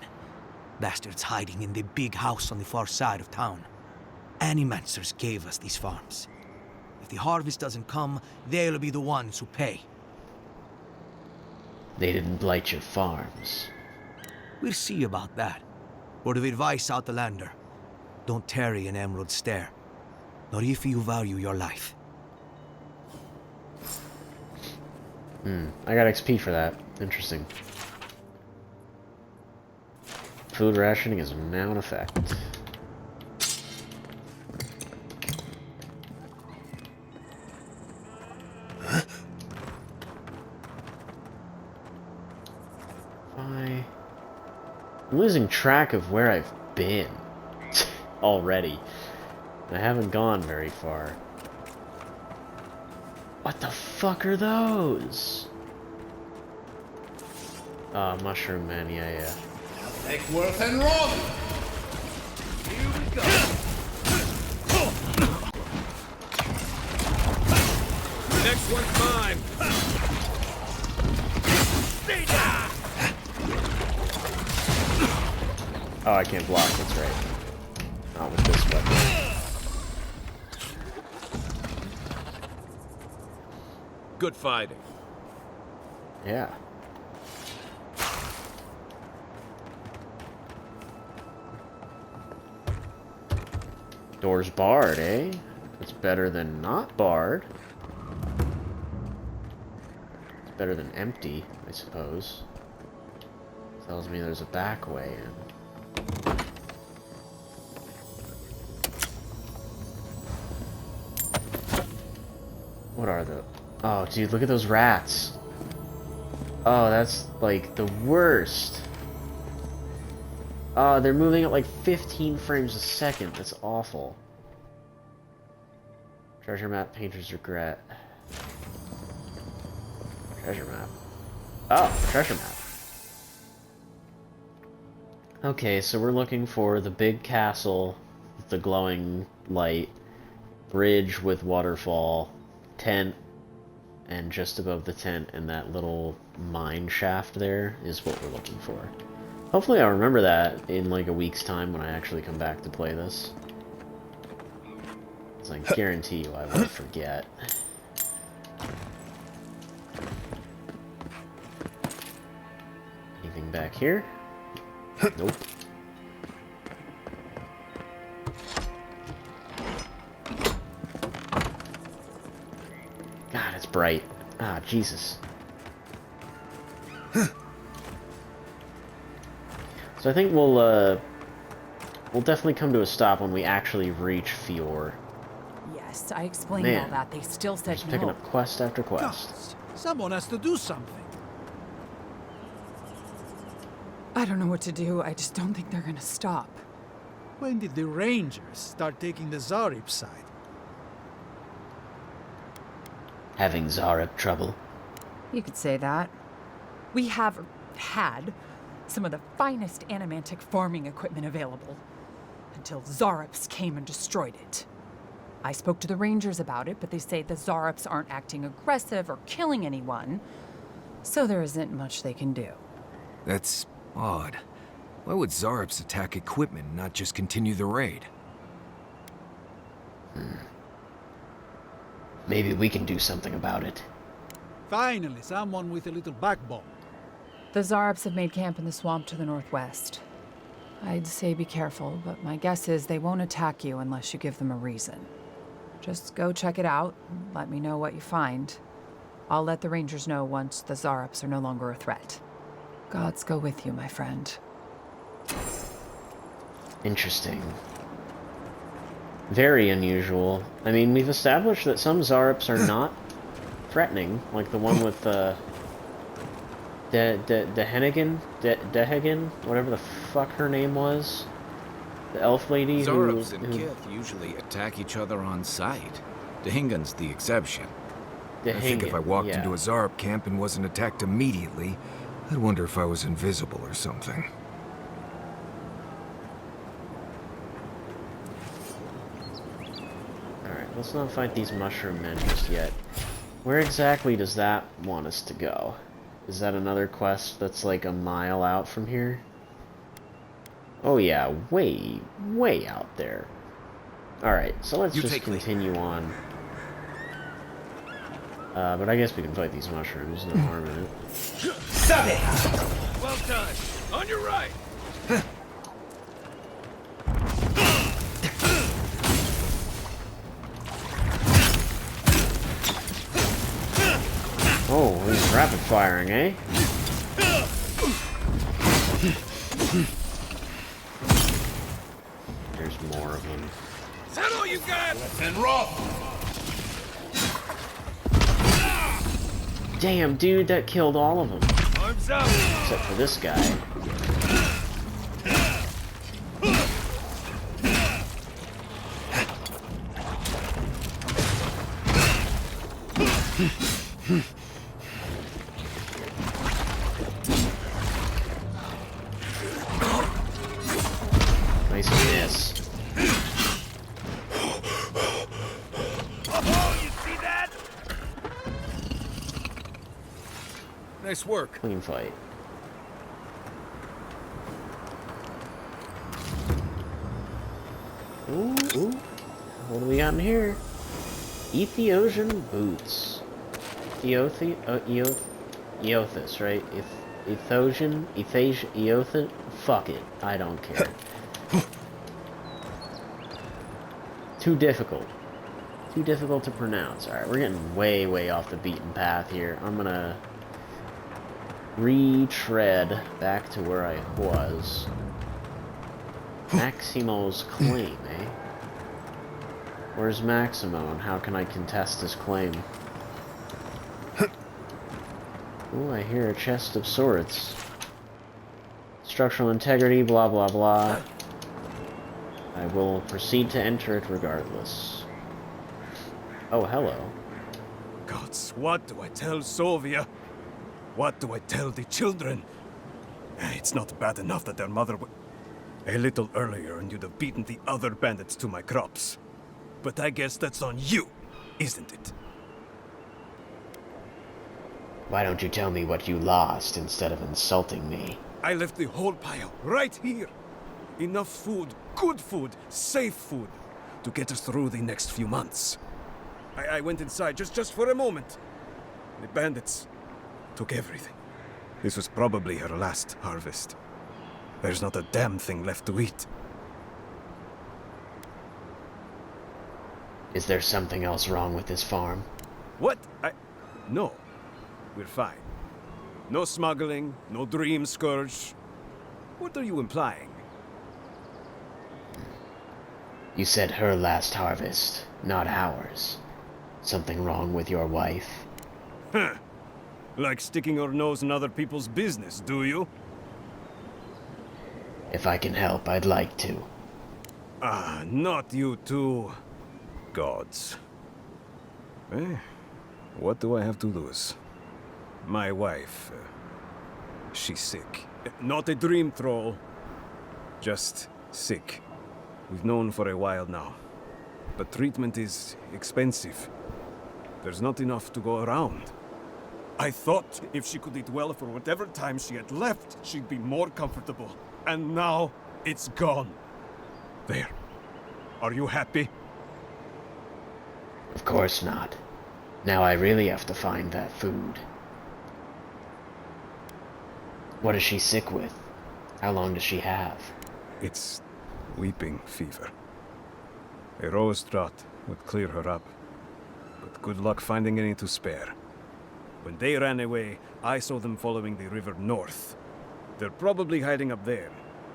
Bastard's hiding in the big house on the far side of town. Animancers gave us these farms. If the harvest doesn't come, they'll be the ones who pay. They didn't blight your farms. We'll see about that. Word of advice, Outlander. Don't tarry in Emerald Stair. Not if you value your life. I got XP for that. Interesting. Food rationing is now in effect. I'm losing track of where I've been already. I haven't gone very far. What the fuck are those? Mushroom man, yeah. Eckworth and Rob! Here we go. Next one's mine. Oh, I can't block, that's right. Not with this weapon. Good fighting. Yeah. Door's barred, eh? It's better than not barred. It's better than empty, I suppose. Tells me there's a back way in. What are the... Oh, dude, look at those rats. Oh, that's, like, the worst. Oh, they're moving at, like, 15 frames a second. That's awful. Treasure map, painter's regret. Treasure map. Oh, treasure map. Okay, so we're looking for the big castle with the glowing light, bridge with waterfall, tent, and just above the tent and that little mine shaft there is what we're looking for. Hopefully I'll remember that in like a week's time when I actually come back to play this. Because I guarantee you I won't forget. Anything back here? Nope. God, it's bright. Ah, Jesus. So I think we'll definitely come to a stop when we actually reach Fior. Yes, I explained Man, all that. They still said just picking no. up quest after quest. Gods, someone has to do something. I don't know what to do. I just don't think they're gonna stop. When did the Rangers start taking the Zarib side? Having Zarib trouble. You could say that. We have had some of the finest animantic farming equipment available until Zaribs came and destroyed it. I spoke to the Rangers about it, but they say the Zaribs aren't acting aggressive or killing anyone, so there isn't much they can do. That's odd. Why would Zaribs attack equipment and not just continue the raid? Maybe we can do something about it. Finally, someone with a little backbone. The Zaribs have made camp in the swamp to the northwest. I'd say be careful, but my guess is they won't attack you unless you give them a reason. Just go check it out, and let me know what you find. I'll let the Rangers know once the Zaribs are no longer a threat. Gods go with you, my friend. Interesting. Very unusual. I mean, we've established that some Zaribs are not threatening, like the one with Dehagen, whatever the fuck her name was. The elf lady Zaribs who... and Kith usually attack each other on sight. Dehingen's the exception. I think if I walked into a Zarib camp and wasn't attacked immediately, I'd wonder if I was invisible or something. Alright, let's not fight these mushroom men just yet. Where exactly does that want us to go? Is that another quest that's like a mile out from here? Oh yeah, way, way out there. Alright, so let's just continue on. But I guess we can fight these mushrooms, no harm in it. Stop it! Well done. On your right. Oh, he's rapid firing, eh? There's more of them. Is that all you got? Let's roll. Damn, dude, that killed all of them. Arms up. Except for this guy. Nice miss. Oh, you see that? Nice work. Clean fight. Ooh, ooh. What do we got in here? Ethiopian boots. Eothis, right? Eothis? Fuck it. I don't care. Too difficult. Too difficult to pronounce. Alright, we're getting way, way off the beaten path here. I'm gonna retread back to where I was. Maximo's claim, eh? Where's Maximo, and how can I contest his claim? Ooh, I hear a chest of sorts. Structural integrity, blah blah blah. I will proceed to enter it regardless. Oh, hello. Gods, what do I tell Sovia? What do I tell the children? It's not bad enough that their mother a little earlier and you'd have beaten the other bandits to my crops. But I guess that's on you, isn't it? Why don't you tell me what you lost instead of insulting me? I left the whole pile right here. Enough food, good food, safe food, to get us through the next few months. I went inside just for a moment. The bandits took everything. This was probably her last harvest. There's not a damn thing left to eat. Is there something else wrong with this farm? What? No. We're fine. No smuggling, no dream scourge. What are you implying? You said her last harvest, not ours. Something wrong with your wife? Huh. Like sticking your nose in other people's business, do you? If I can help, I'd like to. Ah, not you two. Gods. Eh? What do I have to lose? My wife. She's sick. Not a dream troll. Just sick. We've known for a while now. But treatment is expensive. There's not enough to go around. I thought if she could eat well for whatever time she had left, she'd be more comfortable. And now, it's gone. There. Are you happy? Of course not. Now I really have to find that food. What is she sick with? How long does she have? It's weeping fever. A rose draught would clear her up. But good luck finding any to spare. When they ran away, I saw them following the river north. They're probably hiding up there,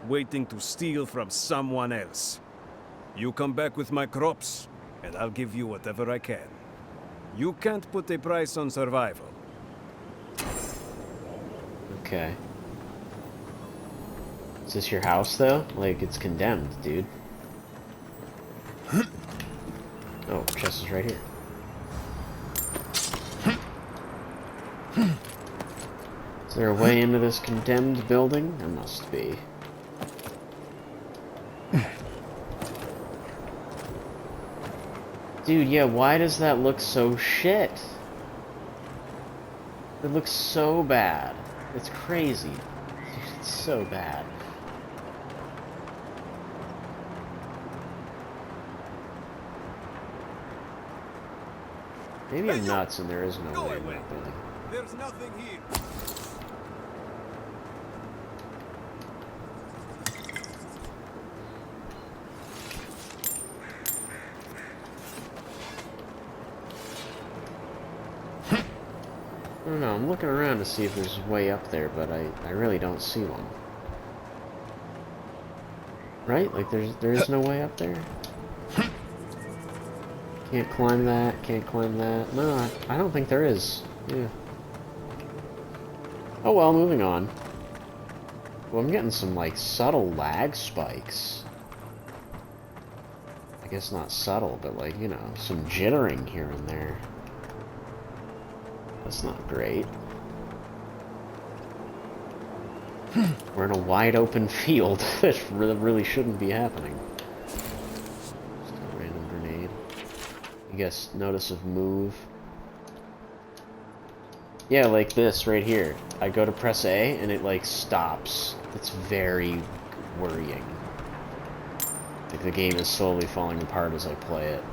waiting to steal from someone else. You come back with my crops, and I'll give you whatever I can. You can't put a price on survival. Okay. Is this your house, though? Like, it's condemned, dude. Oh, chest is right here. Is there a way into this condemned building? There must be. Dude, yeah, why does that look so shit? It looks so bad. It's crazy. Dude, it's so bad. Maybe I'm nuts and there is no way in that building. There's nothing here. I don't know, I'm looking around to see if there's a way up there, but I really don't see one. Right? Like there's no way up there? Can't climb that, can't climb that. No, I don't think there is. Yeah. Oh well, moving on. Well, I'm getting some, like, subtle lag spikes. I guess not subtle, but, like, you know, some jittering here and there. That's not great. We're in a wide open field. That really shouldn't be happening. Just a random grenade. I guess notice of move. Yeah, like this right here. I go to press A and it like stops. It's very worrying. Like the game is slowly falling apart as I play it.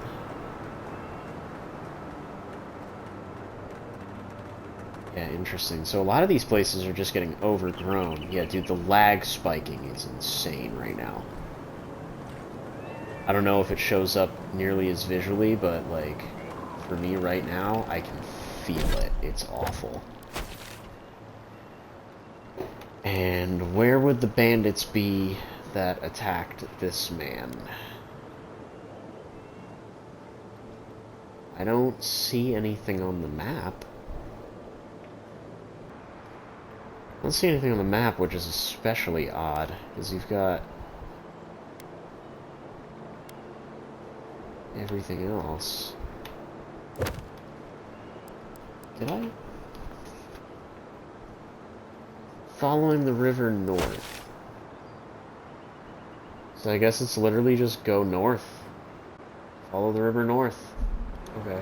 Yeah, interesting. So a lot of these places are just getting overgrown. Yeah, dude, the lag spiking is insane right now. I don't know if it shows up nearly as visually, but, like, for me right now, I can feel it. It's awful. And where would the bandits be that attacked this man? I don't see anything on the map. I don't see anything on the map, which is especially odd, because you've got everything else. Did I? Following the river north. So I guess it's literally just go north. Follow the river north. Okay.